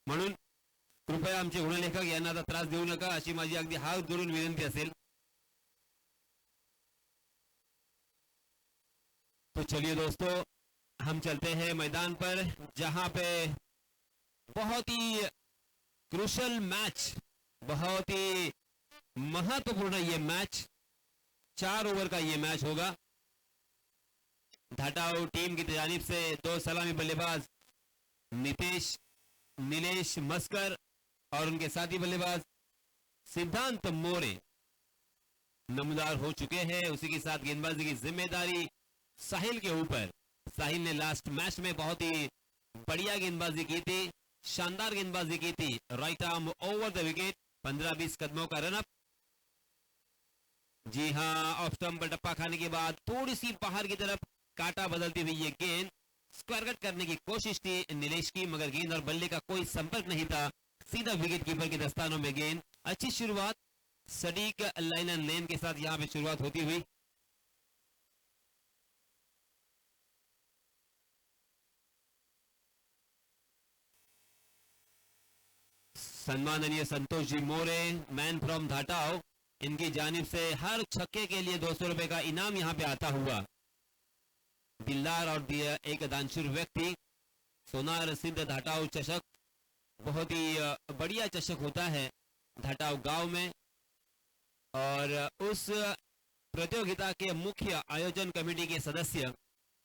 म्हणून कृपया आमचे गुणलेखक यांना आता त्रास देऊ नका अशी माझी अगदी हात जोडून विनंती असेल. तो चलिए दोस्तों, हम चलते हैं मैदान पर जहां पे बहुत ही क्रूशल मैच, बहुत ही महत्वपूर्ण ये मैच, 4 ओवर का ये मैच होगा. धाटाओ टीम की जानिब से 2 सलामी बल्लेबाज नीलेश मस्कर और उनके साथी बल्लेबाज सिद्धांत मोरे नमदार हो चुके हैं. उसी के साथ गेंदबाजी की जिम्मेदारी साहिल के ऊपर. साहिल ने लास्ट मैच में बहुत ही बढ़िया गेंदबाजी की थी, शानदार गेंदबाजी की थी. Right arm over the wicket, 15-20 कदमों का रनअप. जी हां, ऑफ स्टंप पर टप्पा खाने के बाद थोड़ी सी बाहर की तरफ काटा बदलती हुई ये गेंद स्क्वायर कट करने की कोशिश थी नीलेश की, मगर गेंद और बल्ले का कोई संपर्क नहीं था. सीधा विकेट कीपर के दस्तानों में गेंद. अच्छी शुरुआत सटीक लाइन एंड लेन के साथ यहां पे शुरुआत होती हुई. सम्माननीय संतोष जी मोरे, मैन फ्रॉम धाटाओ, इनकी जानिब से हर छक्के के लिए 200 रुपए का इनाम यहां पे आता हुआ. दिलदार और एक दानशूर व्यक्ति. सोनार सिद्ध धाटाओ चषक बहुत ही बढ़िया चषक होता है धाटाओ गांव में, और उस प्रतियोगिता के मुख्य आयोजन कमेटी के सदस्य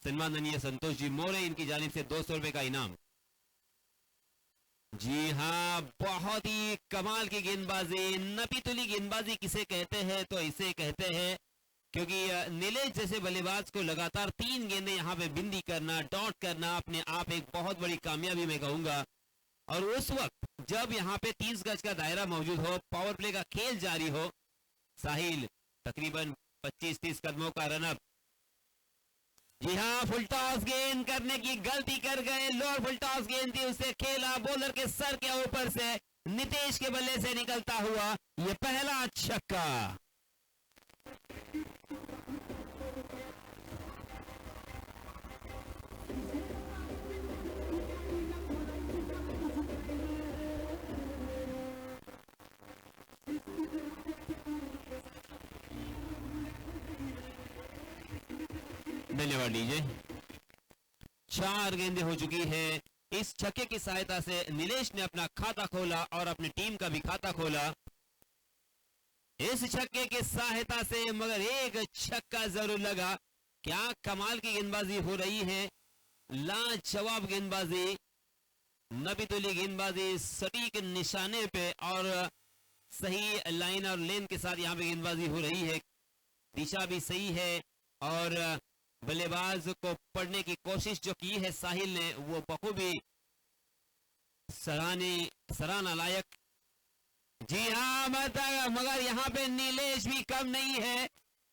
सम्माननीय संतोष जी मोरे, इनकी जानिब से 200 रुपए का इनाम. जी हाँ, बहुत ही कमाल की गेंदबाजी, नपीतुली गेंदबाजी किसे कहते हैं तो इसे कहते हैं, क्योंकि नीलेश जैसे बल्लेबाज को लगातार 3 गेंदें यहाँ पे बिंदी करना, डॉट करना अपने आप एक बहुत बड़ी कामयाबी मैं कहूंगा. और उस वक्त जब यहाँ पे 30 गज का दायरा मौजूद हो, पावर प्ले का खेल जारी हो, साहिल तकरीबन 25-30 कदमों का रनअप. जी हाँ, फुल टॉस गेंद करने की गलती कर गए. लोअर फुल टॉस गेंद थी, उसे खेला बॉलर के सर के ऊपर से, नितेश के बल्ले से निकलता हुआ ये पहला छक्का. धन्यवाद लीजिए. 4 गेंदें हो चुकी है. इस छक्के की सहायता से नीलेश ने अपना खाता खोला और अपनी टीम का भी खाता खोला इस छक्के की सहायता से. मगर एक छक्का जरूर लगा. क्या कमाल की गेंदबाजी हो रही है, लाजवाब गेंदबाजी, नबीतुली गेंदबाजी, सटीक निशाने पे और सही लाइन और लेन के साथ यहाँ पे गेंदबाजी हो रही है. दिशा भी सही है और बल्लेबाज को पढ़ने की कोशिश जो की है साहिल ने, वो बखूबी सराहना लायक. जी हाँ, मगर यहाँ पे नीलेश भी कम नहीं है.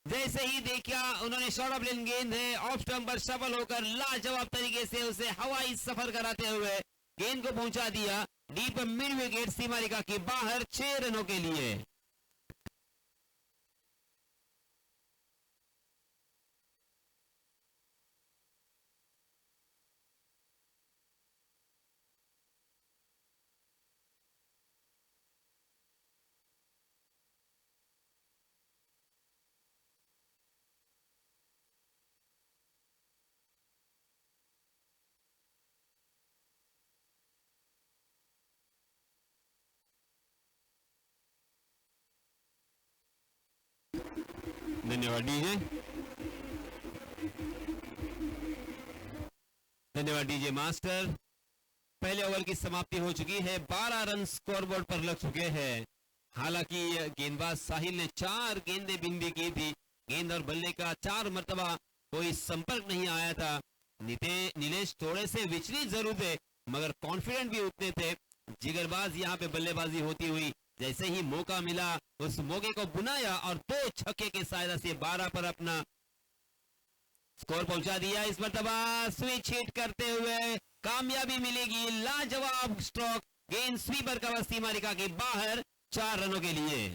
जैसे ही देखा उन्होंने शॉर्ट ऑफ लेन गेंद है, ऑफ स्टंप पर सफल होकर लाजवाब तरीके से उसे हवाई सफर कराते हुए गेंद को पहुंचा दिया डीप मिड विकेट सीमा रेखा के बाहर 6 रनों के लिए. धन्यवाद डीजे. धन्यवाद डीजे मास्टर. पहले ओवर की समाप्ति हो चुकी है. 12 रन स्कोरबोर्ड पर लग चुके हैं. हालांकि गेंदबाज साहिल ने 4 गेंदें बिंदी की थी. गेंद और बल्ले का 4 मरतबा कोई संपर्क नहीं आया था. नीलेश थोड़े से विचलित जरूर थे, मगर कॉन्फिडेंट भी उतने थे. जिगरबाज यहाँ पे बल्लेबाजी होती हुई, जैसे ही मौका मिला उस मौके को बुनाया और 2 छक्के के सहायता से 12 पर अपना स्कोर पहुंचा दिया. इस मरतबा स्विच हिट करते हुए कामयाबी मिलेगी. लाजवाब स्ट्रोक, गेंद स्वीपर कवर सीमा रेखा के बाहर 4 रनों के लिए.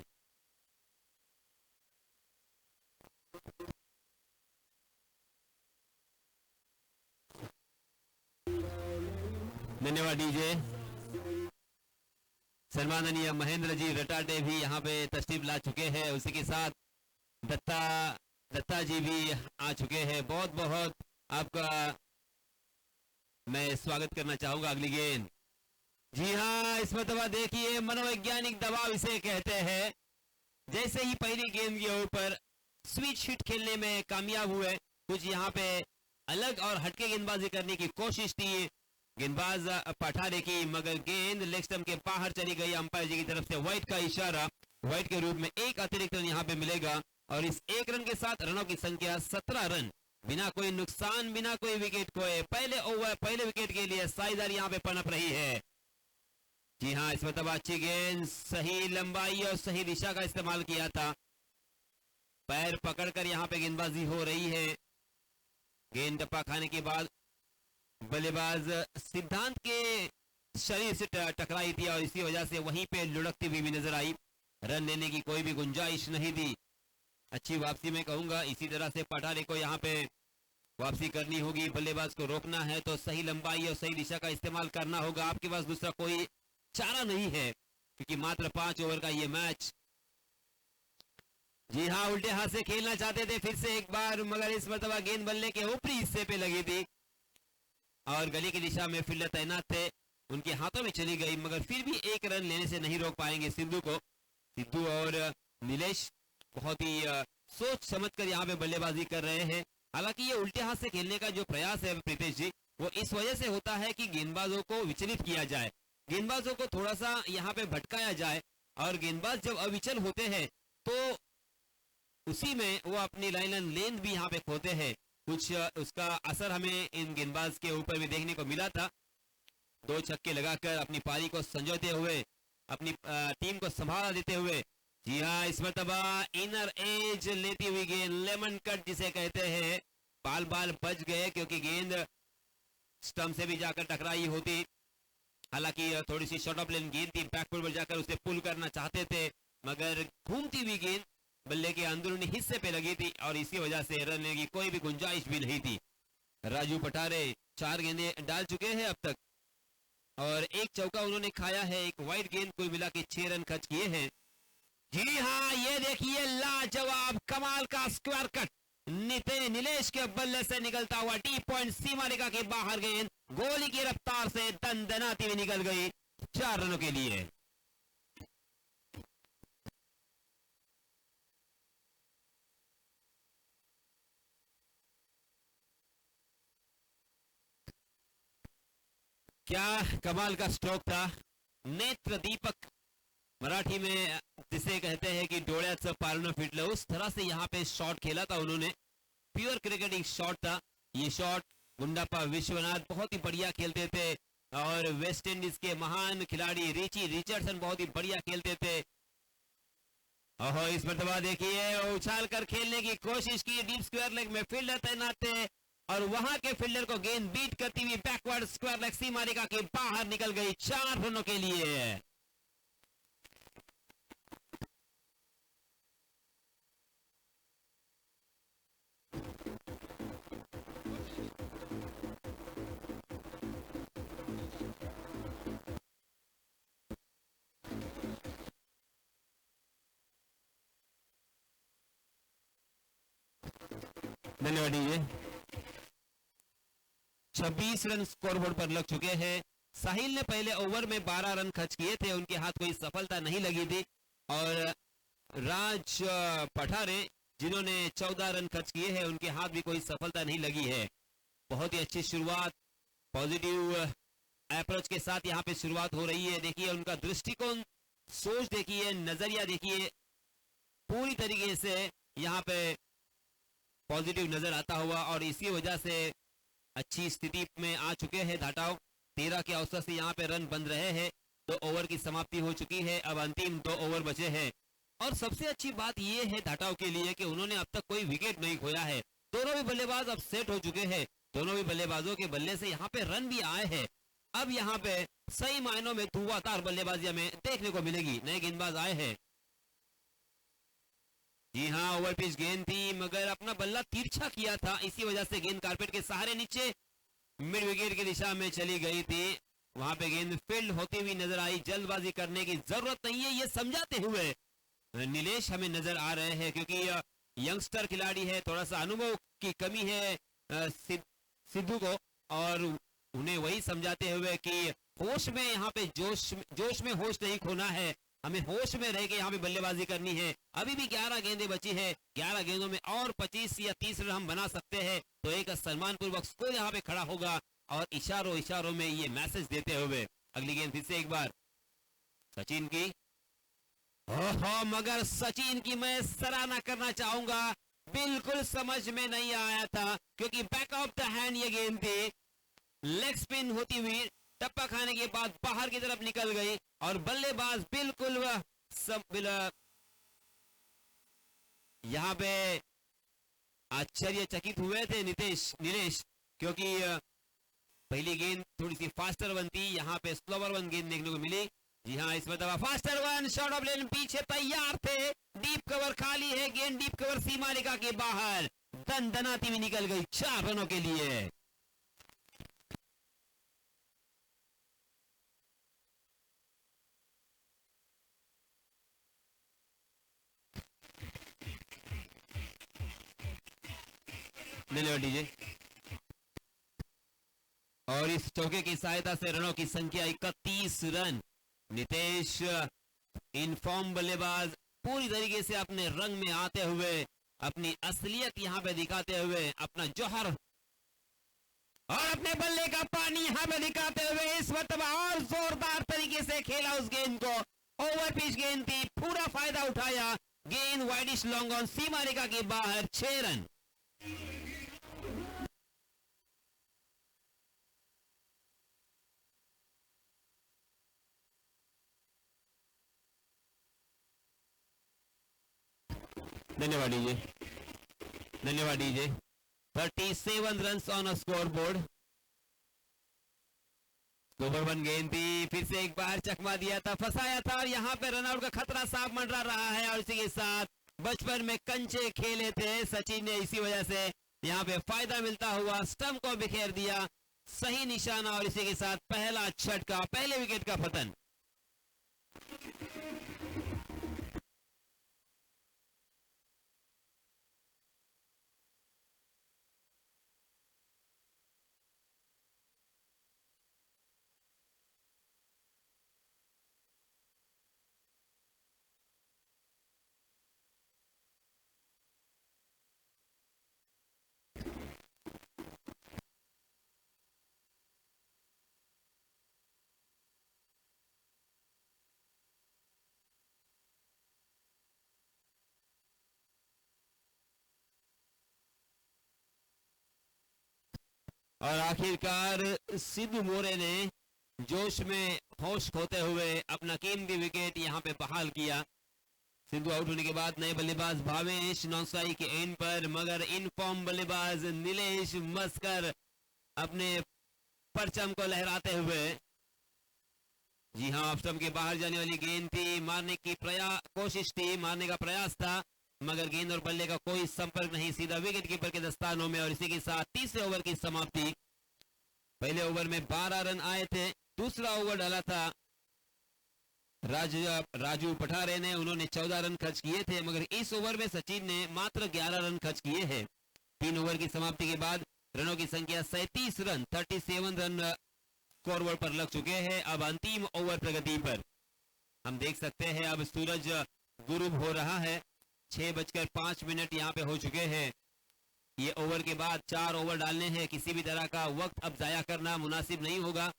धन्यवाद डीजे. सम्माननीय महेंद्र जी रटाटे भी यहाँ पे तशरीफ ला चुके हैं। उसी के साथ दत्ता जी भी आ चुके हैं। बहुत बहुत आपका मैं स्वागत करना चाहूंगा। अगली गेंद, जी हाँ, इस मरतबा देखिए मनोवैज्ञानिक दबाव इसे कहते हैं। जैसे ही पहली गेंद के ऊपर स्विच हिट खेलने में कामयाब हुए, कुछ यहाँ पे अलग और हटके गेंदबाजी करने की कोशिश थी गेंदबाज पठारे की, मगर गेंद लेग स्टंप के बाहर चली गई। अंपायर जी की तरफ से वाइड का इशारा, वाइड के रूप में एक अतिरिक्त रन यहाँ पे मिलेगा और इस एक रन के साथ रनों की संख्या 17 रन, बिना कोई नुकसान, बिना कोई विकेट खोए। पहले ओवर पहले विकेट के लिए साझेदारी यहाँ पे पनप रही है। जी हाँ, इस मतलब अच्छी गेंद, सही लंबाई और सही दिशा का इस्तेमाल किया था। पैर पकड़कर यहाँ पे गेंदबाजी हो रही है। गेंद टप्पा खाने के बाद बल्लेबाज सिद्धांत के शरीर से टकराई थी और इसी वजह से वहीं पे लुढ़कती हुई भी नजर आई। रन लेने की कोई भी गुंजाइश नहीं दी। अच्छी वापसी में कहूंगा। इसी तरह से पठारे को यहाँ पे वापसी करनी होगी। बल्लेबाज को रोकना है तो सही लंबाई और सही दिशा का इस्तेमाल करना होगा। आपके पास दूसरा कोई चारा नहीं है क्योंकि मात्र 5 ओवर का ये मैच। जी हाँ, उल्टे हाथ से खेलना चाहते थे फिर से एक बार, मगर इस मरतबा गेंद बल्ले के ऊपरी हिस्से पे लगी थी और गली की दिशा में फील्डर तैनात थे, उनके हाथों में चली गई, मगर फिर भी एक रन लेने से नहीं रोक पाएंगे सिद्धू को। सिद्धू और नीलेश बहुत ही सोच समझकर यहाँ पे बल्लेबाजी कर रहे हैं। हालांकि ये उल्टे हाथ से खेलने का जो प्रयास है प्रीतेश जी, वो इस वजह से होता है कि गेंदबाजों को विचलित किया जाए, गेंदबाजों को थोड़ा सा यहाँ पे भटकाया जाए और गेंदबाज जब अविचल होते हैं तो उसी में वो अपनी लाइन एंड लेंथ भी यहाँ पे खोते हैं। कुछ उसका असर हमें इन गेंदबाज के ऊपर भी देखने को मिला था। 2 छक्के लगाकर अपनी पारी को संजोते हुए, अपनी टीम को संभाला देते हुए। जी हाँ, इस मरतबा इनर एज लेती हुई गेंद, लेमन कट जिसे कहते हैं, बाल बच गए क्योंकि गेंद स्टंप से भी जाकर टकराई होती। हालांकि थोड़ी सी शॉर्ट ऑफ लेन गेंद थी, बैकफुट पर जाकर उसे पुल करना चाहते थे, मगर घूमती हुई गेंद बल्ले के अंदरूनी हिस्से पे लगी थी और इसी वजह से रन लेने की कोई भी गुंजाइश भी नहीं थी। राजू पठारे 4 गेंदें डाल चुके हैं अब तक और एक चौका उन्होंने खाया है, एक वाइड गेंद, कुल मिला के 6 रन खर्च किए हैं। जी हाँ, ये देखिए लाजवाब कमाल का स्क्वायर कट, नीलेश के बल्ले से निकलता हुआ डी पॉइंट सीमा रेखा के बाहर गेंद गोली की रफ्तार से दनदनाती हुई निकल गई 4 रनों के लिए। क्या कमाल का स्ट्रोक था। नेत्र दीपक मराठी में जिसे कहते हैं कि डोळ्याचं पारणं फिटलं, उस तरह से यहाँ पे शॉट खेला था उन्होंने। प्योर क्रिकेटिंग शॉट था ये शॉट। गुंडाप्पा विश्वनाथ बहुत ही बढ़िया खेलते थे और वेस्ट इंडीज के महान खिलाड़ी रिची रिचर्डसन बहुत ही बढ़िया खेलते थे। ओहो, इस मरतबा देखिए उछाल कर खेलने की कोशिश की, डीप स्क्वायर लेग में फील्डर तैनात थे और वहां के फील्डर को गेंद बीट करती हुई बैकवर्ड स्क्वायर लेग सीमा रेखा के बाहर निकल गई 4 रनों के लिए। धन्यवाद दीजिए। 26 रन स्कोरबोर्ड पर लग चुके हैं। साहिल ने पहले ओवर में 12 रन खर्च किए थे, उनके हाथ कोई सफलता नहीं लगी थी और राज पठारे जिन्होंने 14 रन खर्च किए हैं, उनके हाथ भी कोई सफलता नहीं लगी है। बहुत ही अच्छी शुरुआत, पॉजिटिव अप्रोच के साथ यहाँ पे शुरुआत हो रही है। देखिए उनका दृष्टिकोण, सोच देखिए, नजरिया देखिए, पूरी तरीके से यहाँ पे पॉजिटिव नजर आता हुआ और इसी वजह से अच्छी स्थिति में आ चुके हैं धाटाव। 13 के अवसर से यहाँ पे रन बन रहे हैं। 2 ओवर की समाप्ति हो चुकी है, अब अंतिम 2 ओवर बचे हैं और सबसे अच्छी बात यह है धाटाव के लिए कि उन्होंने अब तक कोई विकेट नहीं खोया है। दोनों भी बल्लेबाज अब सेट हो चुके हैं, दोनों भी बल्लेबाजों के बल्ले से यहाँ पे रन भी आए हैं। अब यहाँ पे सही मायनों में धुआंधार बल्लेबाजी हमें देखने को मिलेगी। नए गेंदबाज आए हैं। जी हाँ, ओवर पिच गेंद थी मगर अपना बल्ला तिरछा किया था, इसी वजह से गेंद कारपेट के सहारे नीचे मिड विकेट की दिशा में चली गई थी। वहां पे गेंद फील्ड होती हुई नजर आई। जल्दबाजी करने की जरूरत नहीं है, ये समझाते हुए नीलेश हमें नजर आ रहे हैं, क्योंकि यंगस्टर खिलाड़ी है, थोड़ा सा अनुभव की कमी है सिद्धू को, और उन्हें वही समझाते हुए कि होश में यहाँ पे जोश में होश नहीं खोना है, हमें होश में रह के यहाँ पे बल्लेबाजी करनी है। अभी भी 11 गेंदें बची है, 11 गेंदों में और 25 या 30 रन हम बना सकते हैं तो एक सम्मान पूर्वक स्कोर यहाँ पे खड़ा होगा। और इशारों में ये मैसेज देते हुए अगली गेंद फिर से एक बार सचिन की। ओहो, मगर सचिन की मैं सराहना करना चाहूंगा, बिल्कुल समझ में नहीं आया था, क्योंकि बैक ऑफ द हैंड ये गेंद थी, लेग स्पिन होती हुई टप्पा खाने के बाद बाहर की तरफ निकल गई और बल्लेबाज बिल्कुल वह यहां पे आश्चर्यचकित हुए थे नीलेश, क्योंकि पहली गेंद थोड़ी सी फास्टर वन थी, यहाँ पे स्लोवर वन गेंद देखने को मिली। जी हाँ, इस मतलब फास्टर वन शॉट ऑफ लेन, पीछे तैयार थे, डीप कवर खाली है, गेंद डीप कवर सीमा रेखा के बाहर दनाती हुई निकल गई 4 रनों के लिए। ले लीजिए, और इस चौके की सहायता से रनों की संख्या 31 रन। नितेश इनफॉर्म बल्लेबाज पूरी तरीके से अपने रंग में आते हुए, अपनी असलियत यहां पे दिखाते हुए, अपना जौहर और अपने बल्ले का पानी यहां पे दिखाते हुए इस मरतबा और जोरदार तरीके से खेला उस गेंद को। ओवर पिच गेंद थी, पूरा फायदा उठाया, गेंद वाइडिश लॉन्ग ऑन सीमा रेखा के बाहर 6 रन। धन्यवाद डीजे, धन्यवाद DJ. 37 run on score board. Over one गेंद थी, फिर से एक बार चकमा दिया था, फंसाया था, और यहाँ पे रनआउट का खतरा साफ मंडरा रहा है। और इसी के साथ बचपन में कंचे खेले थे सचिन ने, इसी वजह से यहाँ पे फायदा मिलता हुआ स्टंप को बिखेर दिया, सही निशाना, और इसी के साथ पहला छटका, पहले विकेट का पतन। और आखिरकार सिद्धू मोरे ने जोश में होश खोते हुए अपना कीमती विकेट यहां पे बहाल किया। सिद्धू आउट होने के बाद नए बल्लेबाज Bhavesh non strike K end per, Magar in form बल्लेबाज नीलेश मस्कर अपने परचम को लहराते हुए, जी हाँ, ऑफ स्टंप के बाहर जाने वाली गेंद थी, मारने की कोशिश थी, मारने का प्रयास था, मगर गेंद और बल्ले का कोई संपर्क नहीं, सीधा विकेट कीपर के दस्तानों में। और इसी के साथ तीसरे ओवर की समाप्ति। पहले ओवर में 12 रन आए थे, दूसरा ओवर डाला था राजू पठारे ने, उन्होंने 14 रन खर्च किए थे, मगर इस ओवर में सचिन ने मात्र 11 रन खर्च किए हैं। 3 ओवर की समाप्ति के बाद रनों की संख्या 37 रन, 37 रन स्कोरबोर्ड पर लग चुके हैं। अब अंतिम ओवर प्रगति पर हम देख सकते हैं, अब सूरज गुरूब हो रहा है, 6:05 यहाँ पे हो चुके हैं। ये ओवर के बाद 4 ओवर डालने हैं, किसी भी तरह का वक्त अब जाया करना मुनासिब नहीं होगा,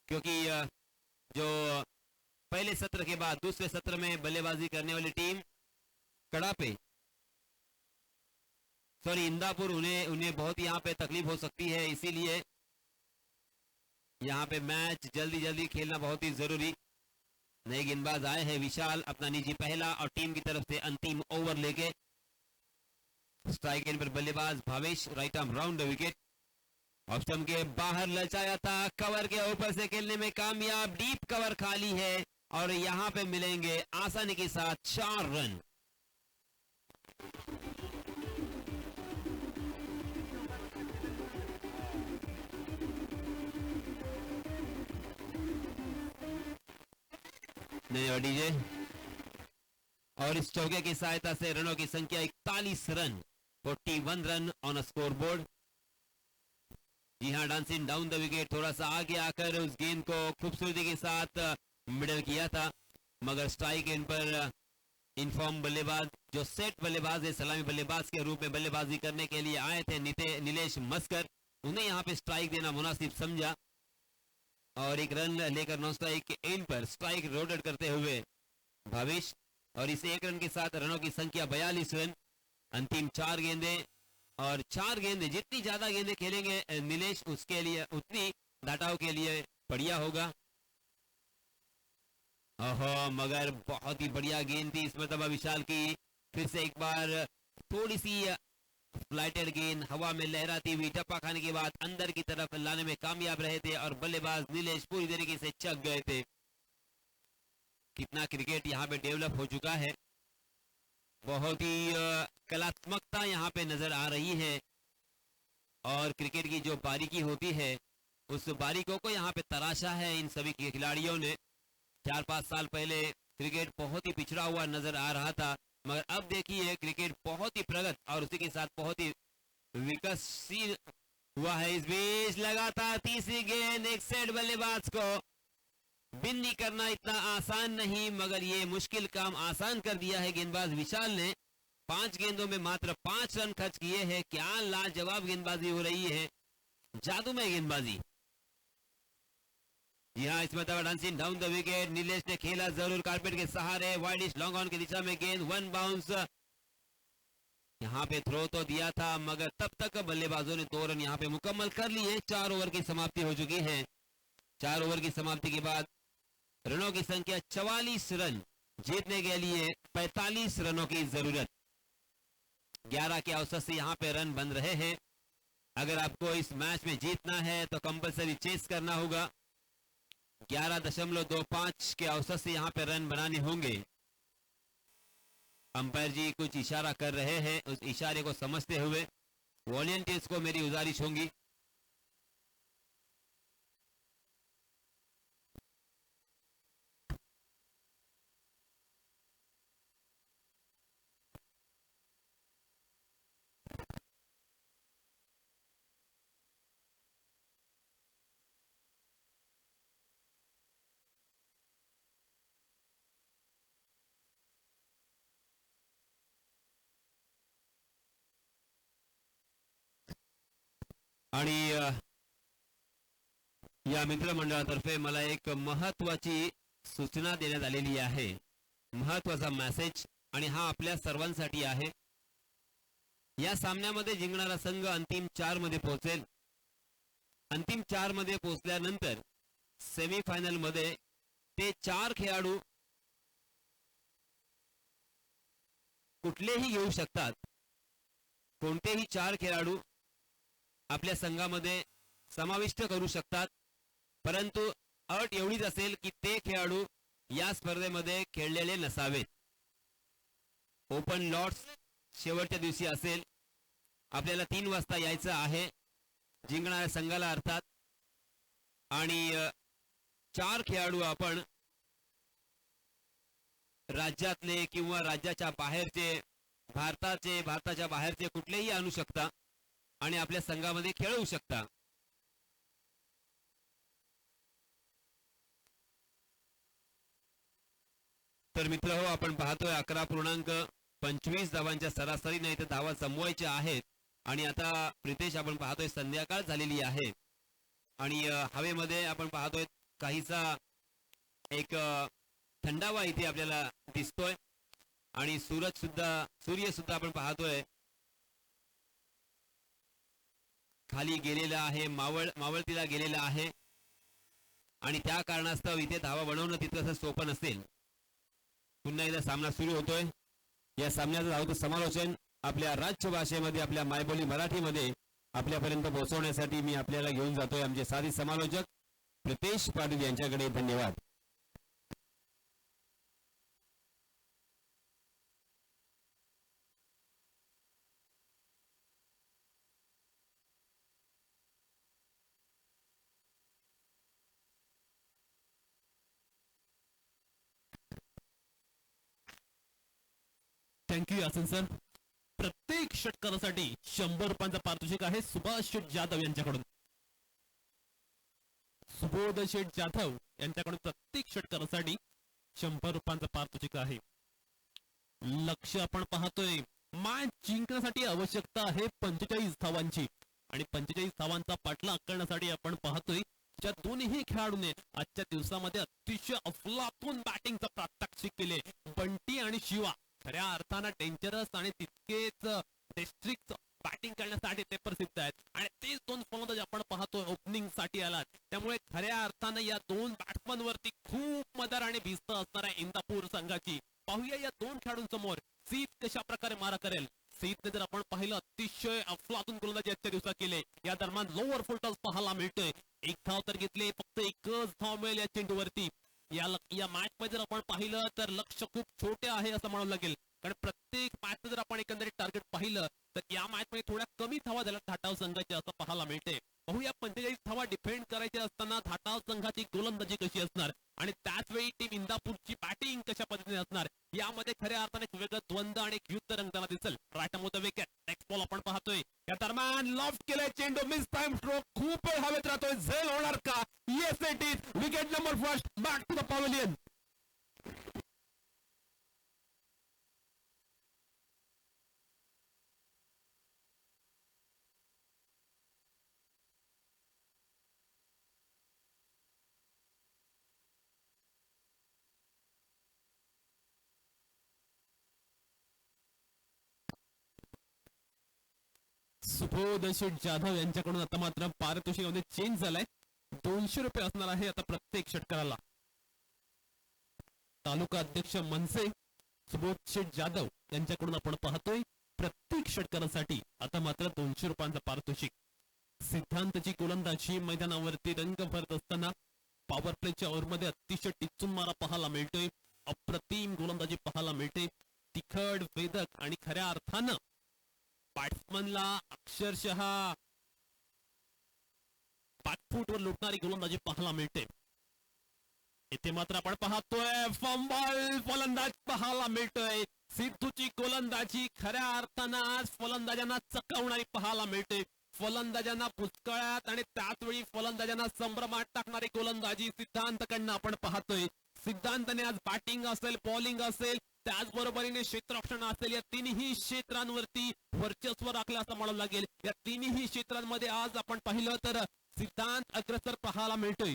क्योंकि जो पहले सत्र के बाद दूसरे सत्र में बल्लेबाजी करने वाली टीम कड़ापे इंदापुर, उन्हें बहुत यहाँ पे तकलीफ हो सकती है, इसीलिए यहाँ पे मैच जल्दी खेलना बहुत ही जरूरी। नए गेंदबाज आए हैं, विशाल अपना निजी पहला और टीम की तरफ से अंतिम ओवर लेके। स्ट्राइक एंड पर बल्लेबाज Bhavesh, right arm round the wicket, off stump के बाहर ललचाया था, कवर के ऊपर से खेलने में कामयाब, डीप कवर खाली है, और यहां पे मिलेंगे आसानी के साथ 4 रन। धन्यवाद डीजे। और इस चौके की सहायता से रनों की संख्या 41 run, 41 run on scoreboard. जी हाँ, डांसिंग डाउन द विकेट, थोड़ा सा आगे आकर उस गेंद को खूबसूरती के साथ मिडल किया था, मगर स्ट्राइक एंड पर इनफॉर्म बल्लेबाज जो सेट बल्लेबाज है, सलामी बल्लेबाज के रूप में बल्लेबाजी करने के लिए आए थे नीलेश मस्कर, उन्हें यहाँ पे स्ट्राइक देना मुनासिब समझा और एक रन लेकर नॉन स्ट्राइक के एंड पर स्ट्राइक रोटेट करते हुए भविष्य, और इस एक रन के साथ रनों की संख्या 42 रन। अंतिम 4 गेंदे, और 4 गेंदे, जितनी ज्यादा गेंदे खेलेंगे नीलेश उसके लिए उतनी डाटाओं के लिए बढ़िया होगा। ओहो, मगर बहुत ही बढ़िया गेंद थी इस मरतबा विशाल की, फिर से एक बार थोड़ी सी फ्लाइटेड गेंद हवा में लहराती हुई टप्पा खाने के बाद अंदर की तरफ लाने में कामयाब रहे थे और बल्लेबाज नीलेश पूरी तरीके से चक गए थे। कितना क्रिकेट यहाँ पे डेवलप हो चुका है, बहुत ही कलात्मकता यहाँ पे नजर आ रही है, और क्रिकेट की जो बारीकी होती है उस बारीकों को यहाँ पे तराशा है इन सभी खिलाड़ियों ने। 4-5 साल पहले क्रिकेट बहुत ही पिछड़ा हुआ नजर आ रहा था, मगर अब देखिए क्रिकेट बहुत ही प्रगत और उसी के साथ बहुत ही विकसशील हुआ है। इस बीच लगातार तीसरी गेंद, एक सेट बल्लेबाज को बिन्नी करना इतना आसान नहीं, मगर ये मुश्किल काम आसान कर दिया है गेंदबाज विशाल ने। 5 गेंदों में मात्र 5 रन खर्च किए हैं। क्या लाजवाब गेंदबाजी हो रही है, जादूमय गेंदबाजी। जी हाँ, इस मतलब dancing down the wicket, Nilesh ने खेला जरूर carpet K Sahare, widish long on की दिशा में गेंद, 1 बाउंस। यहाँ पे थ्रो तो दिया था, मगर तब तक बल्लेबाजों ने 2 रन यहाँ पे मुकम्मल कर लिए। 4 ओवर की समाप्ति हो चुकी है। 4 ओवर की समाप्ति के बाद रनों की संख्या 44 रन, जीतने के लिए 45 रनों की जरूरत। 11 के औसत से यहाँ पे रन बन रहे हैं। अगर आपको इस मैच में जीतना है तो कंपलसरी चेस करना होगा। 11.25 के औसत से यहाँ पे रन बनाने होंगे। अंपायर जी कुछ इशारा कर रहे हैं, उस इशारे को समझते हुए वॉलंटियर्स को मेरी गुजारिश होगी आणि या मित्रमंडळातर्फे मला एक महत्वाची सूचना देण्यात आलेली आहे, महत्वाचा मेसेज, आणि हा आपल्या सर्वांसाठी आहे। या सामन्यामध्ये जिंकणारा संघ अंतिम 4 मध्ये पोहोचेल। अंतिम 4 मध्ये पोहोचल्यानंतर सेमीफायनल मध्ये ते 4 खेळाडू कुठलेही येऊ शकतात। कोणतेही 4 खेळाडू आपल्या संघामध्ये समाविष्ट करू शकतात, परंतु अट एवढीच असेल की ते खेळाडू या स्पर्धेमध्ये खेळलेले नसावेत। ओपन लॉट्स शेवटच्या दिवशी असेल। आपल्याला 3 वाजता यायचं आहे जिंकणाऱ्या संघाला अर्थात, आणि 4 खेळाडू आपण राज्यातले किंवा राज्याच्या बाहेरचे, भारताच्या बाहेरचे कुठलेही आणू शकता आणि आपल्या संघामध्ये खेळवू शकता। तर मित्र हो, आपण पाहतोय 11.25 धावांच्या सरासरीने इथे धावा जमवायच्या आहेत, आणि आता प्रितेश आपण पाहतोय संध्याकाळ झालेली आहे आणि हवेमध्ये आपण पाहतोय काहीसा एक थंडावा इथे आपल्याला दिसतोय, आणि सूर्य सुद्धा आपण पाहतोय खाली गेलेला आहे, मावळतीला गेलेला आहे, आणि त्या कारणास्तव इथे धावा बनवणं तितकंसं सोपं नसेल। पुन्हा एकदा सामना सुरू होतोय। या सामन्याचं धावतं समालोचन आपल्या राज्य भाषेमध्ये, आपल्या मायबोली मराठीमध्ये आपल्यापर्यंत पोहोचवण्यासाठी मी आपल्याला घेऊन जातोय आमचे साथी समालोचक प्रितेश पाटील यांच्याकडे। धन्यवाद। थँक्यू यासन सर. प्रत्येक षटकारासाठी 100 रुपयांचा पारितोषिक आहे सुभाष शेठ जाधव यांच्याकडून. सुबोध शेठ जाधव यांच्याकडून प्रत्येक षटकारासाठी 100 रुपयांचा पारितोषिक आहे. लक्ष आपण पाहतोय मॅच जिंकण्यासाठी आवश्यकता आहे 45 धावांची आणि 45 धावांचा पाठलाग करण्यासाठी आपण पाहतोय ज्या दोन्ही खेळाडूने आजच्या दिवसामध्ये अतिशय अफलातून बॅटिंगचा प्रात्यक्षिक केले. बंटी आणि शिवा खऱ्या अर्थानं डेंजरस आणि तितकेच डिस्ट्रिक्ट बॅटिंग करण्यासाठी ते प्रसिद्ध आहेत आणि तेच दोन फलंदाज आपण पाहतोय ओपनिंग साठी आलात. त्यामुळे खऱ्या अर्थानं या दोन बॅट्समन वरती खूप मदर आणि भिस्त असणार आहे इंदापूर संघाची. पाहूया या दोन खेळाडूंसमोर सीत कशा प्रकारे मारा करेल. सीतने जर आपण पाहिलं अतिशय अफलातून गोलंदाजी आजच्या दिवसात केले. या दरम्यान लोअर फुल टॉस पाहायला मिळतोय. एक धाव तर घेतले, फक्त एकच धाव मिळेल या चेंडूवरती. या मॅच मध्ये जर आपण पाहिलं तर लक्ष खूप छोटे आहे असं म्हणावं लागेल, कारण प्रत्येक मॅच जर आपण एकंदरीत टार्गेट पाहिलं तर या मॅच मध्ये थोड्या कमी धावा झाल्या धाटाव संघाची असं पाहायला मिळते. पाहूया 45 धावा डिफेंड करायच्या असताना धाटाव संघाची गोलंदाजी कशी असणार आणि त्याच वेळी टीम इंदापूरची बॅटिंग कशा पद्धतीने असणार. यामध्ये खऱ्या अर्थाने एक वेगळं द्वंद्व आणि एक युद्ध रंगताना दिसेल. Right of the wicket next ball आपण पाहतोय. या दरम्यान लॉफ्ट केलाय चेंडू, मिस टाइम स्ट्रोक, खूप वेळ हवेत राहतोय. झेल होणार का? Yes it is. Wicket number first back to the pavilion. Subodh Sheth Jadhav यांच्याकडून आता मात्र पारितोषिकामध्ये चेंज झालाय. 200 रुपये असणार आहे आता प्रत्येक षटकाराला. तालुका अध्यक्ष मनसे सुबोध शेठ जाधव यांच्याकडून आपण पाहतोय प्रत्येक षटकारासाठी आता मात्र 200 रुपयांचा पारितोषिक. सिद्धांतची गोलंदाजी मैदानावरती रंग भरत असताना पॉवर प्लेच्या ओव्हरमध्ये अतिशय टिचून मारा पाहायला मिळतोय. अप्रतिम गोलंदाजी पाहायला मिळते. तिखट, वेदक आणि खऱ्या अर्थानं बॅट्समनला अक्षरशः बॅकफूटवर लुटणारी गोलंदाजी पाहायला मिळते. इथे मात्र आपण पाहतोय फंबल फलंदाज पाहायला मिळतोय. सिद्धूची गोलंदाजी खऱ्या अर्थानं आज फलंदाजांना चकवणारी पाहायला मिळते. फलंदाजांना भुसकळ्यात आणि त्याच वेळी फलंदाजांना संभ्रमात टाकणारी गोलंदाजी सिद्धांतकडनं आपण पाहतोय. सिद्धांतने आज बॅटिंग असेल, बॉलिंग असेल, त्याचबरोबरीने क्षेत्ररक्षण असेल, या तिन्ही क्षेत्रांवरती वर्चस्व राखलं असं म्हणावं लागेल. या तिन्ही क्षेत्रांमध्ये आज आपण पाहिलं तर सिद्धांत अग्रसर पाहायला मिळतोय.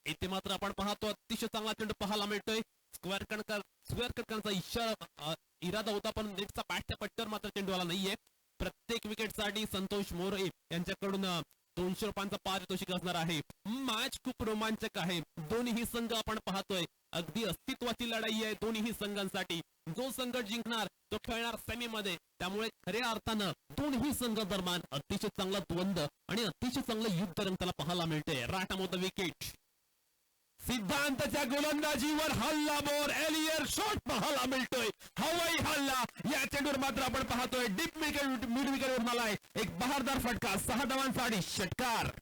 इथे मात्र आपण पाहतो अतिशय चांगला चेंडू पाहायला मिळतोय. स्क्वेअर कटकांचा इरादा होता पण नेटचा बॅटच्या पट्ट्यावर मात्र चेंडू आला नाहीये. प्रत्येक विकेटसाठी संतोष मोरे यांच्याकडून 200 रुपयांचा पारितोषिक असणार आहे. मॅच खूप रोमांचक आहे. दोन्ही संघ आपण पाहतोय अगदी अस्तित्वाची लढाई आहे दोन्ही संघांसाठी. जो संघ जिंकणार तो खेळणार सेमी मध्ये. त्यामुळे खऱ्या अर्थानं दोन्ही संघ दरम्यान अतिशय चांगला द्वंद्व आणि अतिशय चांगलं युद्ध रंगताना पाहायला मिळते. राईट ऑफ द विकेट सिद्धांतच्या गोलंदाजीवर हल्ला बोर एलियर शॉट पाहायला मिळतोय. हवाई हल्ला. या चेंडूवर मात्र आपण पाहतोय डीप मिड विकेट वर आलाय एक बहारदार फटका. 6 धावांसाठी षटकार.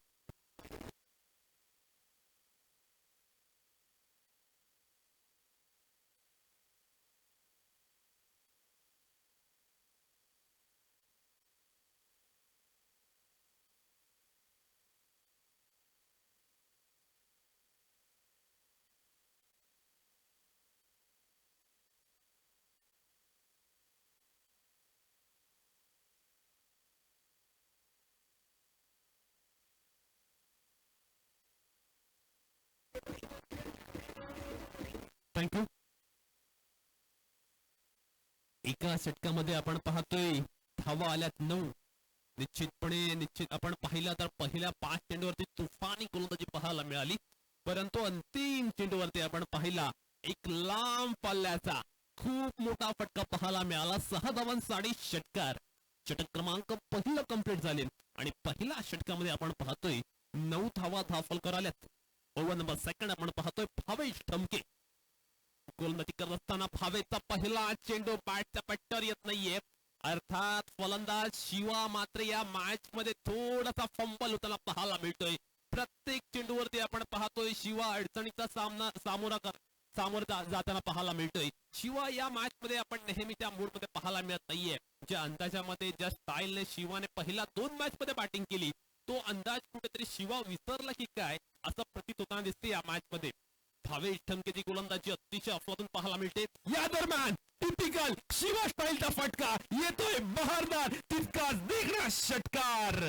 थँक्यू. एका षटकामध्ये आपण पाहतोय धावा आल्यात 9. निश्चित आपण पाहिलं तर पहिल्या 5 चेंडूवरती तुफानी गोलंदाजी पाहायला मिळाली, परंतु अंतिम चेंडूवरती आपण पाहिला एक लांब पल्ल्याचा खूप मोठा फटका पाहायला मिळाला. 6 धावांसाठी षटकार. षटक क्रमांक पहिलं कंप्लीट झाले आणि पहिल्या षटकामध्ये आपण पाहतोय 9 धावा धावफलकर आल्यात. ओव्हर नंबर सेकंड आपण पाहतोय भावेश ठमके. गोलंदाजी करत असताना भावेचा पहिला चेंडू बॅटच्या पट्ट्यावर येत नाहीये. अर्थात फलंदाज शिवा मात्र या मॅच मध्ये थोडासा फंबल होताना पाहायला मिळतोय. प्रत्येक चेंडूवरती आपण पाहतोय शिवा अडचणीचा सामोरं जाताना पाहायला मिळतोय. शिवा या मॅच मध्ये आपण नेहमीच्या मूड मध्ये पाहायला मिळत नाहीये. ज्या अंदाजामध्ये ज्या स्टाईलने शिवाने पहिल्या 2 मॅच मध्ये बॅटिंग केली, तो अंदाज कुठेतरी शिवा विसरला की काय असं प्रतीत होताना दिसते या मॅच मध्ये. भावेश ठमकेची गोलंदाजी अतिशय अफलातून पाहायला मिळते. या दरम्यान टिपिकल शिवा स्टाईलचा फटका येतोय, बहारदार तितकाच देखणा षटकार.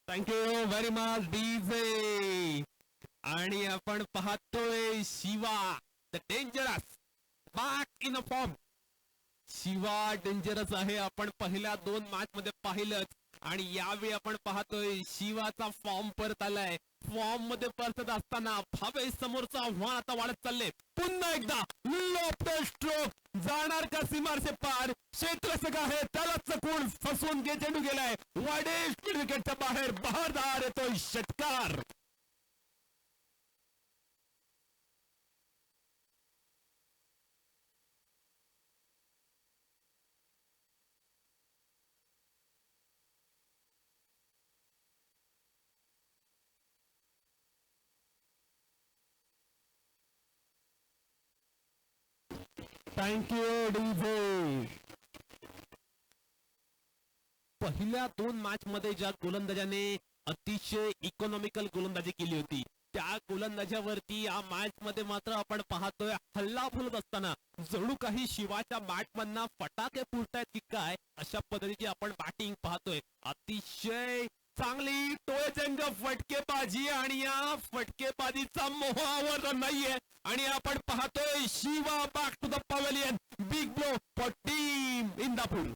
Thank you very much DJ. आणि आपण पाहतोय Shiva the dangerous back in a form. Shiva dangerous आहे, आपण पहिल्या 2 मॅच मध्ये पाहिलंच आणि यावेळी आपण पाहतोय शिवाचा फॉर्म परत आलाय. फॉर्म मध्ये परतत असताना भावेश समोरचं आव्हान आता वाढत चालले. पुन्हा एकदा लॉफ्टर स्ट्रोक जाणार का सीमारचे पार. क्षेत्रसक आहे, त्याला चकून फसवून चेंडू गेलाय वाडेश विकेटच्या बाहेर. बहारदार येतोय षटकार. Thank you DJ. पहिल्या 2 मॅच मध्ये ज्या गोलंदाजाने अतिशय इकॉनॉमिकल गोलंदाजी केली होती, त्या गोलंदाजावरती या मॅच मध्ये मात्र आपण पाहतोय हल्ला फुलत असताना जणू काही शिवाच्या बॅटमॅनना फटाके फुटतायत की काय अशा पद्धतीची आपण बॅटिंग पाहतोय. अतिशय चांगली टोळजंग फटकेबाजी आणि या फटकेबाजीचा मोहावर नाहीये. आणि आपण पाहतोय Shiva back to the pavilion. Big blow for team Indapur.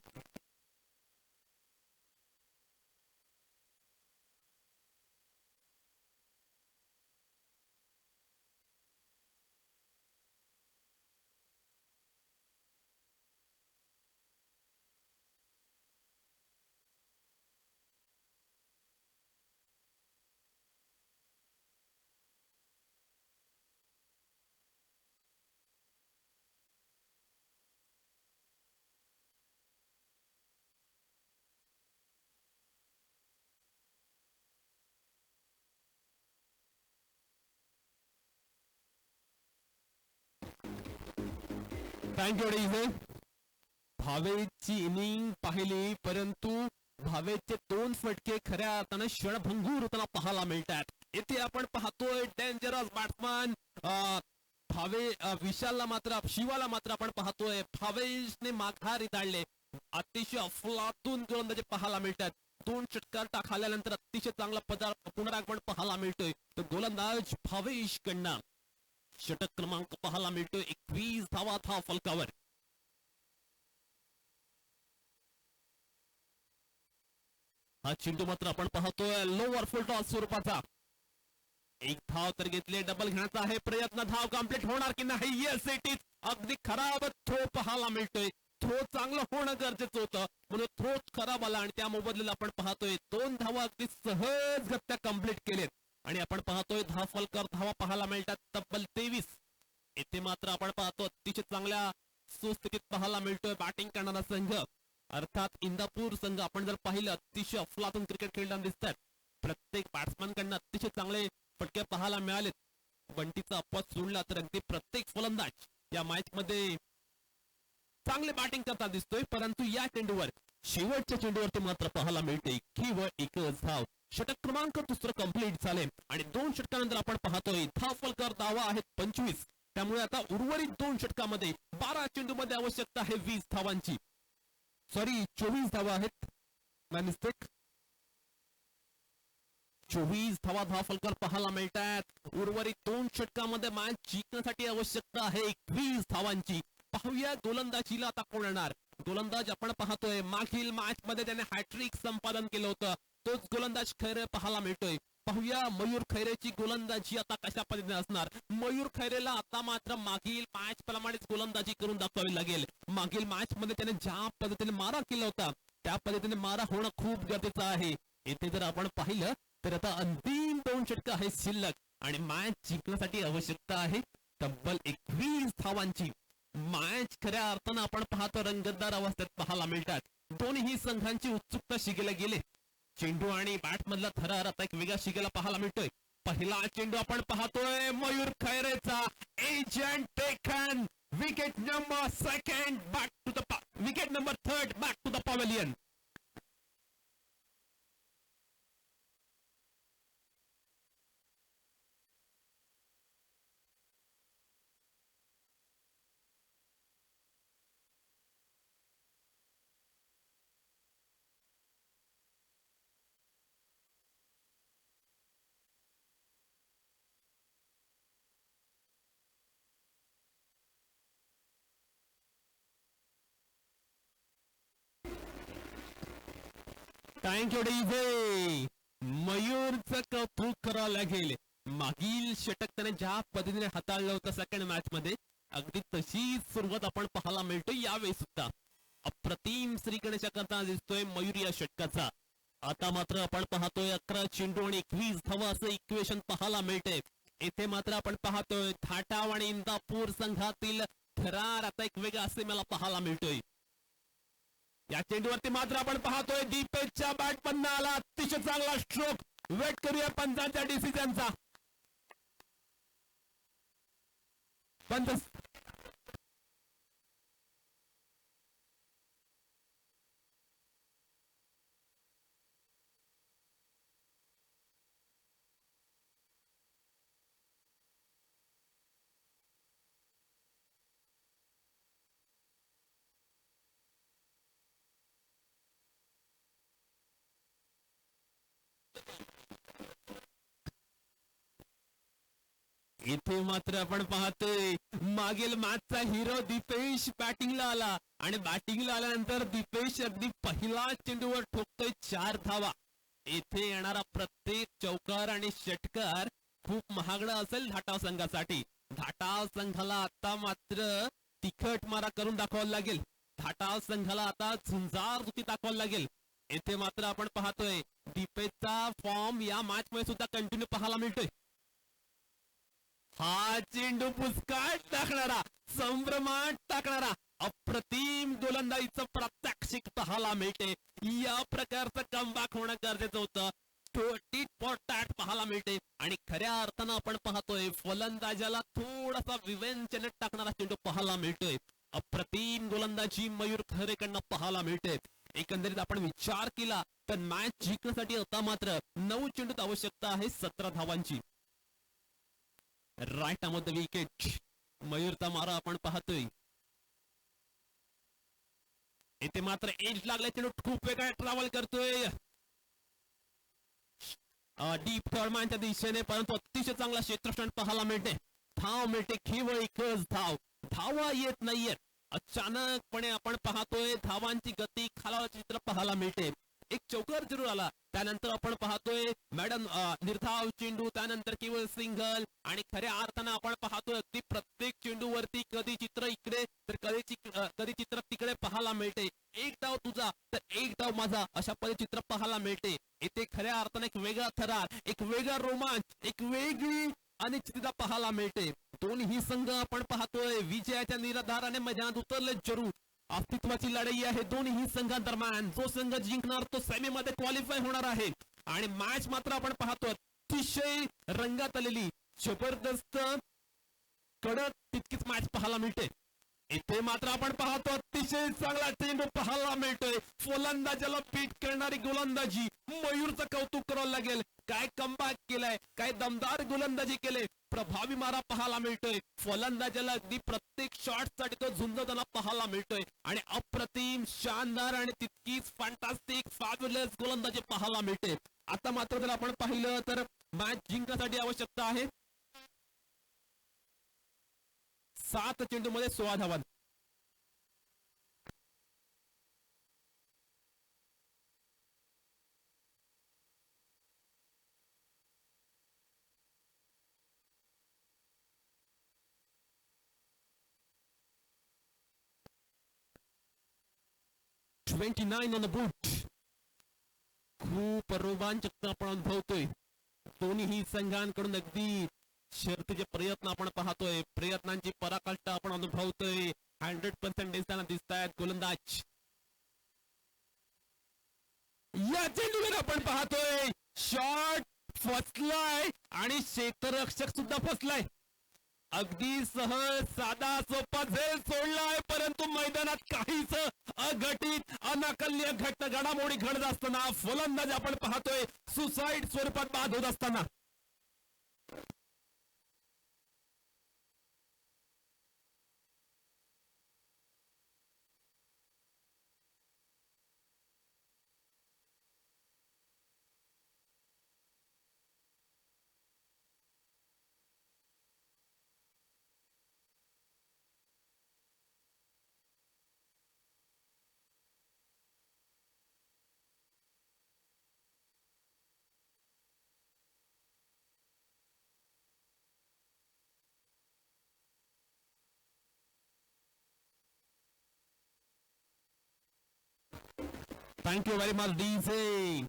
Thank you DJ. भावेची इनिंग पाहिली, परंतु भावेचे 2 फटके खऱ्या अर्थानं क्षणभंगूर होताना पाहायला मिळतात. येथे आपण पाहतोय डेंजरस बॅट्समन विशालला मात्र शिवाला मात्र आपण पाहतोय भावेशने माघारी काढले. अतिशय अफलातून गोलंदाजी पाहायला मिळतात. 2 षटकार टाकल्यानंतर अतिशय चांगला पुनरागमन पाहायला मिळतोय. तर गोलंदाज भावेश कडनं षटक क्रमांक पाहायला मिळतोय. 21 धावा फलकावर. हा चेंडू मात्र आपण पाहतोय लोअर फुल टॉस स्वरूपाचा. 1 धाव तर घेतले, डबल घेण्याचा आहे प्रयत्न. धाव कम्प्लीट होणार की नाही. Yes it is. अगदी खराब थ्रो पाहायला मिळतोय. थ्रो चांगलं होणं गरजेचं होतं, म्हणून थ्रो खराब आला आणि त्या मोबदल्याला आपण पाहतोय 2 धावा अगदी सहजगत्या कम्प्लीट केलेत. आणि आपण पाहतोय धावा पाहायला मिळतात तब्बल 23. येथे मात्र आपण पाहतो अतिशय चांगल्या सुस्थितीत पाहायला मिळतोय बॅटिंग करणारा संघ. अर्थात इंदापूर संघ आपण जर पाहिलं अतिशय अफलातून क्रिकेट खेळताना दिसतात. प्रत्येक बॅट्समॅन कडनं अतिशय चांगले फटके पाहायला मिळालेत. बंटीचा अपवाद सोडला तर अगदी प्रत्येक फलंदाज या मॅच मध्ये चांगले बॅटिंग करता दिसतोय. परंतु या चेंडूवर शेवटच्या चेंडूवरती मात्र पाहायला मिळते केवळ 1च धाव. षटक क्रमांक 2 कंप्लीट झाले आणि 2 षटकानंतर आपण पाहतोय धाव फलकर धावा आहेत 25. त्यामुळे आता उर्वरित 2 षटकामध्ये 12 चेंडू मध्ये आवश्यकता आहे 20 धावांची. सॉरी 24 धावा आहेत. मिस्टेक. 24 धावा फलकर पाहायला मिळतात. उर्वरित 2 षटकामध्ये मॅच जिंकण्यासाठी आवश्यकता आहे 21 धावांची. पाहूया गोलंदाजीला आता कोण येणार. गोलंदाज आपण पाहतोय मागील मॅच मध्ये त्याने हॅट्रिक संपादन केलं होतं. तोच गोलंदाज खैरे पाहायला मिळतोय. पाहूया मयूर खैरेची गोलंदाजी आता कशा पद्धतीने असणार. मयूर खैरेला आता मात्र मागील मॅच प्रमाणेच गोलंदाजी करून दाखवावी लागेल. मागील मॅच मध्ये त्याने ज्या पद्धतीने मारा केला होता त्या पद्धतीने मारा होणं खूप गरजेचं आहे. येथे जर आपण पाहिलं तर आता अंतिम 2 षटकं आहेत शिल्लक आणि मॅच जिंकण्यासाठी आवश्यकता आहे तब्बल 21 धावांची. मॅच खऱ्या अर्थानं आपण पाहतो रंगतदार अवस्थेत पाहायला मिळतात. दोन्ही संघांची उत्सुकता शिगेला गेले. चेंडू आणि बॅट मधला थरार आता एक वेगळा शिगेला पाहायला मिळतोय. पहिला चेंडू आपण पाहतोय मयूर खैरेचा edge and taken wicket number second back to the wicket number third back to the pavilion. Thank you DJ. मयूरचं कौतुक करावं लागेल. मागील षटक त्याने ज्या पद्धतीने हाताळलं होतं सेकंड मॅच मध्ये अगदी तशीच सुरुवात आपण पाहायला मिळतो यावेळी सुद्धा. अप्रतिम श्रीगणेशा करता दिसतोय मयूर या षटकाचा. आता मात्र आपण पाहतोय 11 चेंडू आणि 21 धावा असं इक्वेशन पाहायला मिळते. येथे मात्र आपण पाहतोय थाटाव आणि इंदापूर संघातील थरार आता एक वेगळा असे मला पाहायला मिळतोय. या चेंडूवरती मात्र आपण पाहतोय दीपेशच्या बॅट मधनं आला अतिशय चांगला स्ट्रोक. वेट करूया पंचांच्या डिसिजनचा. पंच इथे मात्र आपण पाहतोय मागील मॅचचा हिरो दीपेश बॅटिंगला आला आणि बॅटिंगला आल्यानंतर दीपेश अगदी पहिला चेंडूवर ठोकतोय 4 धावा. येथे येणारा प्रत्येक चौकार आणि षटकार खूप महागडा असेल धाटाव संघासाठी. धाटाव संघाला आता मात्र तिखट मारा करून दाखवावा लागेल. धाटाव संघाला आता झुंजार दुखी दाखवावी लागेल. येथे मात्र आपण पाहतोय दीपेशचा फॉर्म या मॅच मध्ये सुद्धा कंटिन्यू पाहायला मिळतोय. हा चेंडू पुस्काट टाकणारा संभ्रमात टाकणारा अप्रतिम गोलंदाजीचं प्रात्यक्षिक पाहायला मिळते. या प्रकारचं कमबॅक होणं गरजेचं होतं. पाहायला मिळते आणि खऱ्या अर्थानं आपण पाहतोय फलंदाजाला थोडासा विवेचन टाकणारा चेंडू पाहायला मिळतोय. अप्रतिम गोलंदाजी मयूर खैरेकडनं पाहायला मिळते. एकंदरीत आपण विचार केला तर मॅच जिंकण्यासाठी आता मात्र 9 चेंडूत आवश्यकता आहे 17 धावांची. राईट ऑन द विकेट मयूरचा मारा आपण पाहतोय. इथे मात्र एज लागला चेंडू खूप वेगळा ट्रॅव्हल करतोय डीप थर्डमॅनच्या दिशेने, परंतु अतिशय चांगला क्षेत्ररक्षण पाहायला मिळते. धाव मिळते केवळ एकच धाव. धावा येत नाहीयेत. अचानकपणे आपण पाहतोय धावांची गती खालावल्याचे चित्र पाहायला मिळते. एक चौकार जरूर आला, त्यानंतर आपण पाहतोय मॅडम निर्धाव चेंडू, त्यानंतर केवळ सिंगल आणि खऱ्या अर्थानं आपण पाहतोय अगदी प्रत्येक चेंडूवरती कधी चित्र इकडे तर कधी चित्र तिकडे पाहायला मिळते. एक डाव तुझा तर एक डाव माझा अशा पद्धतीचे चित्र पाहायला मिळते. इथे खऱ्या अर्थाने एक वेगळा थरार, एक वेगळा रोमांच, एक वेगळी अनिश्चितता पाहायला मिळते. दोन्ही संघ आपण पाहतोय विजयाच्या निराधाराने मैदानात उतरले जरूर. अस्तित्वाची लढाई आहे दोन्ही संघांदरम्यान. जो संघ जिंकणार तो सेमी मध्ये क्वालिफाय होणार आहे आणि मॅच मात्र आपण पाहतो अतिशय रंगात आलेली जबरदस्त कडक तितकीच मॅच पाहायला मिळते. इथे मात्र आपण पाहतो अतिशय चांगला चेंडू पाहायला मिळतोय. फलंदाजाला बीट करणारी गोलंदाजी मयूरचं कौतुक करावं लागेल. काय कमबॅक केलाय, काय दमदार गोलंदाजी केले, प्रभावी मारा पाहायला मिळतोय. फलंदाजाला अगदी प्रत्येक शॉट साठी तो झुंजताना पाहायला मिळतोय आणि अप्रतिम शानदार आणि तितकीच फॅन्टास्टिक फॅब्युलस गोलंदाजी पाहायला मिळते. आता मात्र जर आपण पाहिलं तर मॅच जिंकण्यासाठी आवश्यकता आहे 7 चेंडू मध्ये 16 धावा. 29 ऑन द बूट. खूप रोमांचकता आपण अनुभवतोय. दोन्ही संघांकडून अगदी शर्तीचे प्रयत्न आपण पाहतोय. प्रयत्नांची पराकाष्ठा आपण अनुभवतोय. 100% दिसताना दिसत आहेत गोलंदाज. या चेंडूवर आपण पाहतोय शॉट फसलाय आणि क्षेत्ररक्षक सुद्धा फसलाय. अगदी सहज साधा सोपा झेल सोडलाय, परंतु मैदानात काहीच अघटित अनाकल्य घडामोडी घडत असताना फलंदाज आपण पाहतोय सुसाईड स्वरूपात बाद होत असताना. Thank you very much DJ.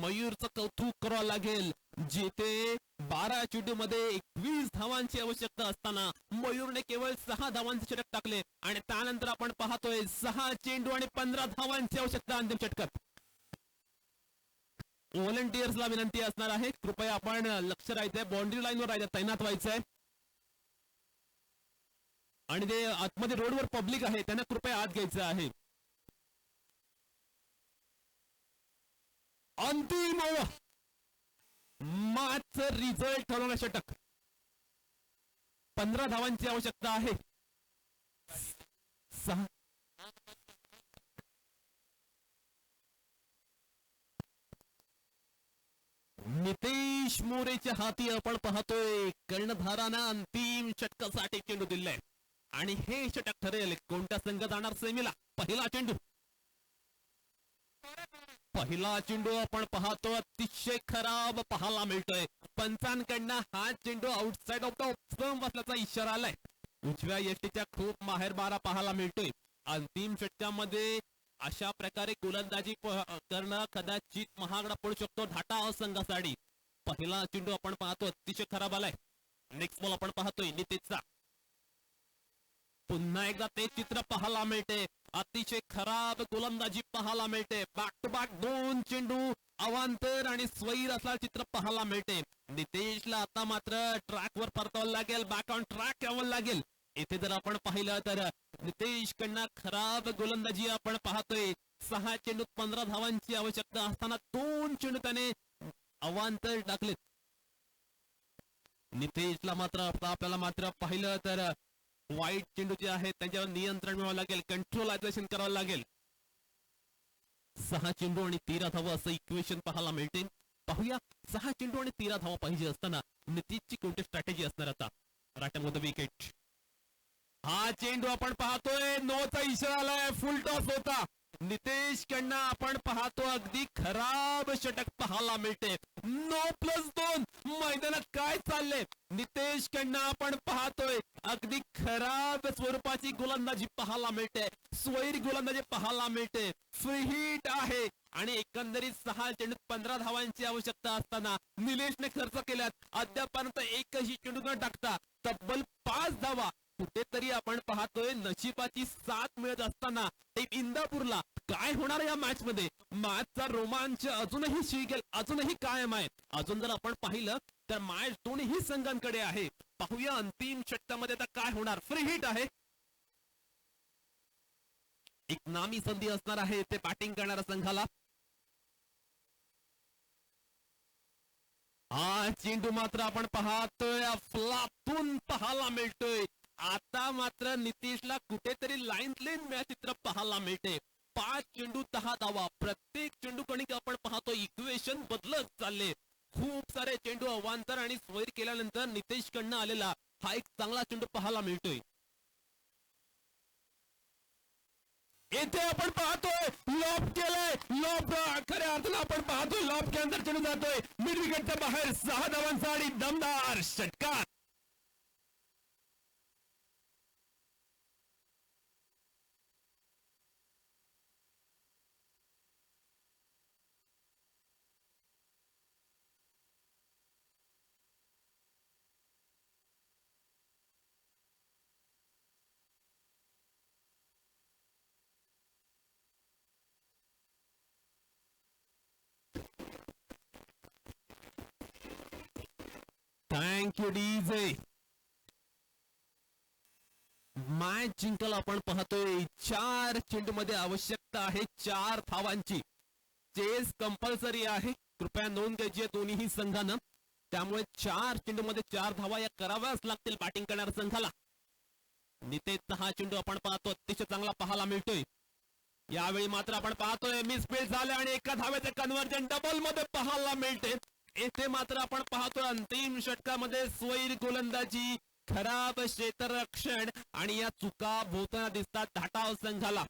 मयूरचं कौतुक करावं लागेल, जिथे 12 चेंडू मध्ये 21 धावांची आवश्यकता असताना मयूरने केवळ 6 धावांचे षटक टाकले आणि त्यानंतर आपण पाहतोय 6 चेंडू आणि 15 धावांची आवश्यकता अंतिम षटकात. व्हॉलंटियर्सला विनंती असणार आहे, कृपया आपण लक्ष राहायचंय, बाउंड्री लाईनवर राहायचं, तैनात व्हायचंय. आणि ते आतमध्ये रोडवर पब्लिक आहे त्यांना कृपया आत घ्यायचं आहे. अंतिम मॅच रिझल्ट ठरवणारे षटक. 15 धावांची आवश्यकता आहे. नितेश मोरेच्या हाती आपण पाहतोय कर्णधारानं अंतिम षटकासाठी चेंडू दिलाय आणि हे षटक ठरेल कोणता संघ जाणार सेमीला. पहिला चेंडू आपण पाहतो अतिशय खराब पाहायला मिळतोय. पंचांकडनं हा चेंडू आउटसाइड ऑफ द स्टंप असल्याचा इशारा आलाय. उजव्या यष्टीच्या खूप माहेरबारा पाहायला मिळतोय. अंतिम षटकामध्ये अशा प्रकारे गोलंदाजी करणं कदाचित महागडा पडू शकतो ढाटा संघासाठी. पहिला चेंडू आपण पाहतो अतिशय खराब आलाय. नेक्स्ट बॉल आपण पाहतोय नितेशचा. पुन्हा एकदा ते चित्र पाहायला मिळते. अतिशय खराब गोलंदाजी पाहायला मिळते. बॅक टू बॅक 2 चेंडू अवांतर आणि स्वैर असला चित्र पाहायला मिळते. नितेशला आता मात्र ट्रॅकवर परतावं लागेल, बॅक ऑन ट्रॅक यावं लागेल. येथे जर आपण पाहिलं तर नितेश कडनं खराब गोलंदाजी आपण पाहतोय. 6 चेंडूत 15 धावांची आवश्यकता असताना 2 चेंडू त्याने अवांतर टाकलेत. नितेशला मात्र आपल्याला मात्र पाहिलं तर वाईट चेंडू जे आहेत त्यांच्यावर नियंत्रण मिळवावं लागेल, कंट्रोलायझेशन करावं लागेल. 6 चेंडू आणि 13 धावा असं इक्वेशन पाहायला मिळते. पाहूया 6 चेंडू आणि 13 धावा पाहिजे असताना नितीशची कोणती स्ट्रॅटेजी असणार आता. राट्यामध्ये विकेट. हा चेंडू आपण पाहतोय नोचा इशारा आलाय, फुल टॉस होता. नितेश कडनं आपण पाहतो अगदी खराब षटक पाहायला मिळते. नो +2. मैदानात काय चाललंय. नितेश कडनं आपण पाहतोय अगदी खराब स्वरूपाची गोलंदाजी पाहायला मिळते. स्वैर गोलंदाजी पाहायला मिळते. फ्री हिट आहे आणि एकंदरीत 6 चेंडूत 15 धावांची आवश्यकता असताना निलेशने खर्च केल्यात अद्यापर्यंत एकही चेंडू न टाकता तब्बल 5 धावा. कुठेतरी आपण पाहतोय नशिबाची साथ मिळत असताना इंदापूरला काय होणार या मॅच मध्ये. मॅचचा रोमांच अजूनही शिगेल, अजूनही कायम आहे. अजून जर आपण पाहिलं तर मॅच दोन्ही संघांकडे आहे. पाहूया अंतिम षटकामध्ये आता काय होणार. फ्री हिट आहे. एक नामी संधी असणार आहे ते बॅटिंग करणाऱ्या संघाला. हा चेंडू मात्र आपण पाहतोय अफलातून पाहायला मिळतोय. आता मात्र नितीशला कुठेतरी लाईन मॅच चित्र पाहायला मिळते. 5 चेंडू 10 धावा. प्रत्येक चेंडू कणिक आपण पाहतो इक्वेशन बदलत चालले. खूप सारे चेंडू अवांतर आणि स्वैर केल्यानंतर नितेश कडनं आलेला हा एक चांगला चेंडू पाहायला मिळतोय. येथे आपण पाहतोय लॉब केलंय. लॉब खऱ्या अर्थानं आपण पाहतोय लॉब के अंदर चेंडू जातोय मिड विकेटच्या बाहेर. 6 धावांचा आणि दमदार षटकार. Thank you DJ. मॅच जिंकायला आपण पाहतोय 4 चेंडूमध्ये आवश्यकता आहे 4 धावांची. चेस कंपल्सरी आहे, कृपया नोंद घ्यायची आहे दोन्ही संघानं. त्यामुळे 4 चेंडूमध्ये 4 धावा या कराव्याच लागतील बॅटिंग करणाऱ्या संघाला. नितेशचा हा चेंडू आपण पाहतो अतिशय चांगला पाहायला मिळतोय. यावेळी मात्र आपण पाहतोय मिसफील्ड झाले आणि एका धावेचे कन्व्हर्जन डबल मध्ये पाहायला मिळते. येथे मात्र आपण पाहतोय अंतिम षटकामध्ये स्वैर गोलंदाजी, खराब क्षेत्ररक्षण आणि या चुका होताना दिसतात धाटाव संघाला.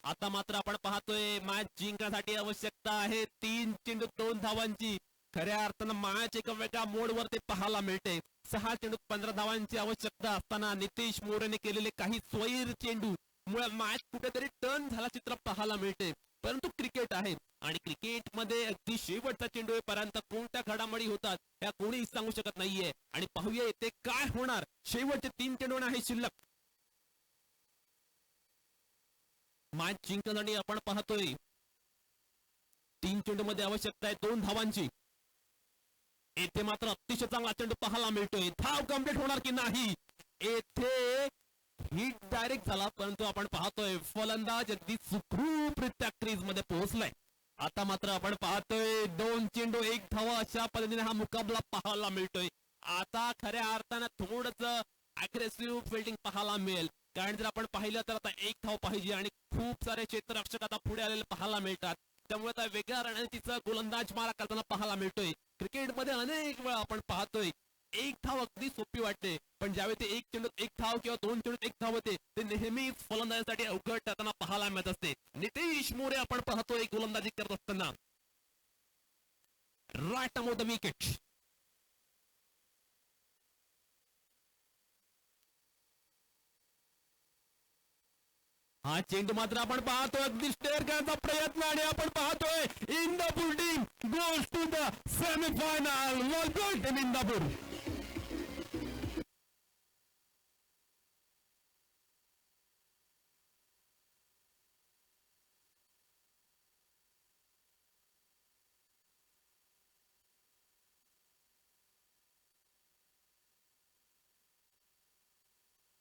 आता मात्र आपण पाहतोय मॅच जिंकण्यासाठी आवश्यकता आहे 3 चेंडू 2 धावांची. खऱ्या अर्थानं मॅच एका वेगळ्या मोडवर ते पाहायला मिळते. 6 चेंडू 15 धावांची आवश्यकता असताना नितेश मोरेने केलेले काही स्वैर चेंडू मुळे मॅच कुठेतरी टर्न झाला चित्र पाहायला मिळते. परंतु क्रिकेट आहे आणि क्रिकेटमध्ये अगदी शेवटचा चेंडू पर्यंत कोणत्या घडामोडी होतात या कोणीही सांगू शकत नाहीये. आणि पाहूया येथे काय होणार. शेवटचे 3 चेंडू आहे शिल्लक. मॅच जिंकण्यासाठी आपण पाहतोय 3 चेंडू मध्ये आवश्यकता आहे 2 धावांची. येथे मात्र अतिशय चांगला चेंडू पाहायला मिळतोय. धाव कंप्लीट होणार की नाही. येथे हिट डायरेक्ट झाला, परंतु आपण पाहतोय फलंदाज अगदी सुखरूपरित्या क्रीज मध्ये पोहोचलाय. आता मात्र आपण पाहतोय 2 चेंडू 1 धावा अशा पद्धतीने हा मुकाबला पाहायला मिळतोय. आता खऱ्या अर्थानं थोडंच अग्रेसिव्ह फिल्डिंग पाहायला मिळेल. कारण जर आपण पाहिलं तर आता 1 धाव पाहिजे आणि खूप सारे क्षेत्ररक्षक आता पुढे आलेले पाहायला मिळतात. त्यामुळे आता वेगळ्या रणनीतीचा गोलंदाज मारा करताना पाहायला मिळतोय. क्रिकेटमध्ये अनेक वेळा आपण पाहतोय 1 धाव अगदी सोपी वाटते, पण ज्यावेळी ते 1 चेंडूत 1 धाव किंवा 2 चेंडूत 1 धाव होते ते नेहमीच फलंदाजासाठी अवघड ठरताना पाहायला मिळत असते. नितेश मोरे आपण पाहतोय गोलंदाजी करत असताना. Right about the wicket. हा चेंडू मात्र आपण पाहतोय अगदी स्टेअर करण्याचा प्रयत्न आणि आपण पाहतोय Indapur team goes to the semifinal. Welcome team Indapur.